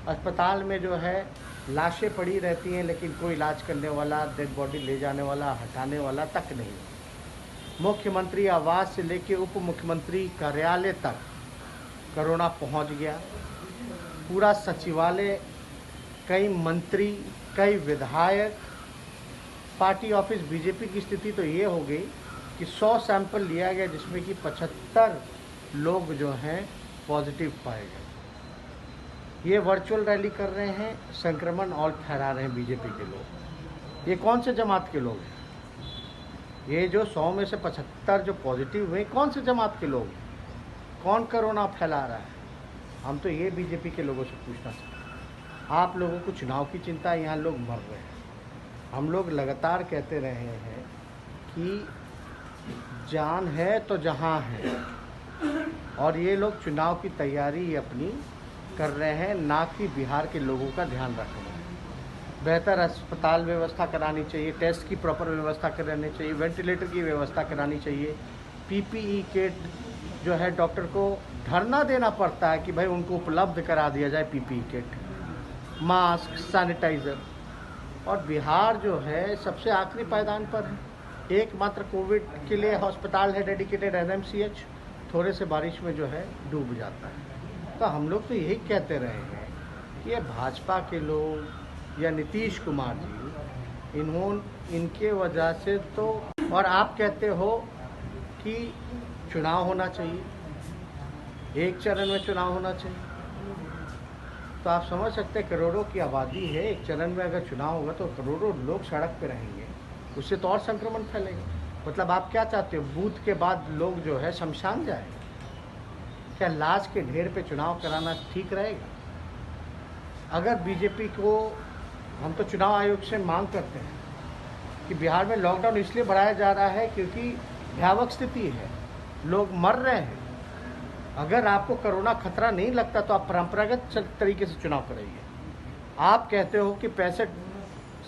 अस्पताल में जो है लाशें पड़ी रहती हैं, लेकिन कोई इलाज करने वाला, डेड बॉडी ले जाने वाला, हटाने वाला तक नहीं। मुख्यमंत्री आवास से लेके उप मुख्यमंत्री कार्यालय तक कोरोना पहुंच गया। पूरा सचिवालय, कई मंत्री, कई विधायक, पार्टी ऑफिस बीजेपी की स्थिति तो ये हो गई कि 100 सैंपल लिया गया, जिसमें कि 75 लोग जो हैं पॉजिटिव पाए गए। ये वर्चुअल रैली कर रहे हैं, संक्रमण और फैला रहे हैं बीजेपी के लोग। ये कौन से जमात के लोग हैं? ये जो 100 में से 75 जो पॉजिटिव हुए, कौन से जमात के लोग हैं? कौन कोरोना फैला रहा है? हम तो ये बीजेपी के लोगों से पूछना चाहते हैं। आप लोगों को चुनाव की चिंता, यहाँ लोग मर रहे हैं। हम लोग लगातार कहते रहे हैं कि जान है तो जहां है, और ये लोग चुनाव की तैयारी अपनी कर रहे हैं, ना कि बिहार के लोगों का ध्यान रख रहे हैं। बेहतर अस्पताल व्यवस्था करानी चाहिए, टेस्ट की प्रॉपर व्यवस्था करानी चाहिए, वेंटिलेटर की व्यवस्था करानी चाहिए, पीपीई किट जो है डॉक्टर को धरना देना पड़ता है कि भाई उनको उपलब्ध करा दिया जाए पीपीई किट, मास्क, सैनिटाइज़र। और बिहार जो है सबसे आखिरी पायदान पर है। एकमात्र कोविड के लिए अस्पताल है डेडिकेटेड, एनएमसीएच, थोड़े से बारिश में जो है डूब जाता है। तो हम लोग तो यही कहते रहे हैं कि ये भाजपा के लोग या नीतीश कुमार जी, इनके वजह से तो। और आप कहते हो कि चुनाव होना चाहिए, एक चरण में चुनाव होना चाहिए, तो आप समझ सकते हैं करोड़ों की आबादी है, एक चरण में अगर चुनाव होगा तो करोड़ों लोग सड़क पे रहेंगे, उससे तो और संक्रमण फैलेगा। मतलब आप क्या चाहते हो, बूथ के बाद लोग जो है शमशान जाएंगे? क्या लाश के ढेर पे चुनाव कराना ठीक रहेगा? अगर बीजेपी को, हम तो चुनाव आयोग से मांग करते हैं कि बिहार में लॉकडाउन इसलिए बढ़ाया जा रहा है क्योंकि भयावह स्थिति है, लोग मर रहे हैं। अगर आपको कोरोना खतरा नहीं लगता तो आप परंपरागत तरीके से चुनाव कराइए। आप कहते हो कि 65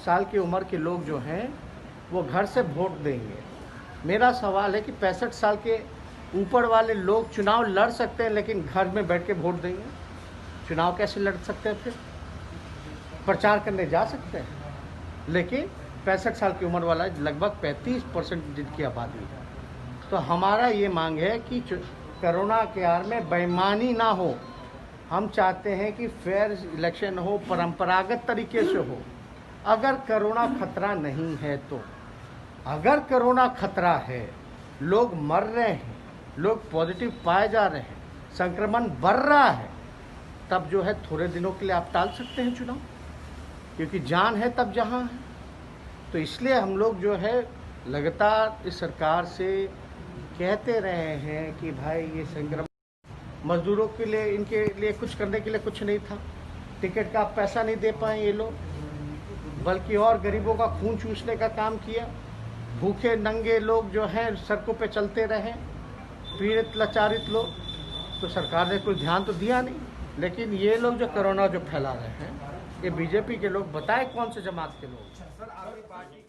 साल की उम्र के लोग जो हैं वो घर से वोट देंगे। मेरा सवाल है कि 65 साल के ऊपर वाले लोग चुनाव लड़ सकते हैं, लेकिन घर में बैठ के वोट देंगे? चुनाव कैसे लड़ सकते हैं? फिर प्रचार करने जा सकते हैं, लेकिन 65 साल की उम्र वाला लगभग 35% जिनकी आबादी है। तो हमारा ये मांग है कि कोरोना के आड़ में बेईमानी ना हो। हम चाहते हैं कि फेयर इलेक्शन हो, परंपरागत तरीके से हो। अगर कोरोना खतरा नहीं है तो, अगर कोरोना खतरा है, लोग मर रहे हैं, लोग पॉजिटिव पाए जा रहे हैं, संक्रमण बढ़ रहा है, तब जो है थोड़े दिनों के लिए आप टाल सकते हैं चुनाव, क्योंकि जान है तब जहां है। तो इसलिए हम लोग जो है लगातार इस सरकार से कहते रहे हैं कि भाई ये संक्रमण, मजदूरों के लिए, इनके लिए कुछ करने के लिए कुछ नहीं था, टिकट का पैसा नहीं दे पाए ये लोग, बल्कि और गरीबों का खून चूसने का काम किया। भूखे नंगे लोग जो हैं सड़कों पे चलते रहे, पीड़ित लाचारित लोग, तो सरकार ने कोई ध्यान तो दिया नहीं। लेकिन ये लोग जो कोरोना जो फैला रहे हैं, ये बीजेपी के लोग, बताए कौन से जमात के लोग। सर, आपकी पार्टी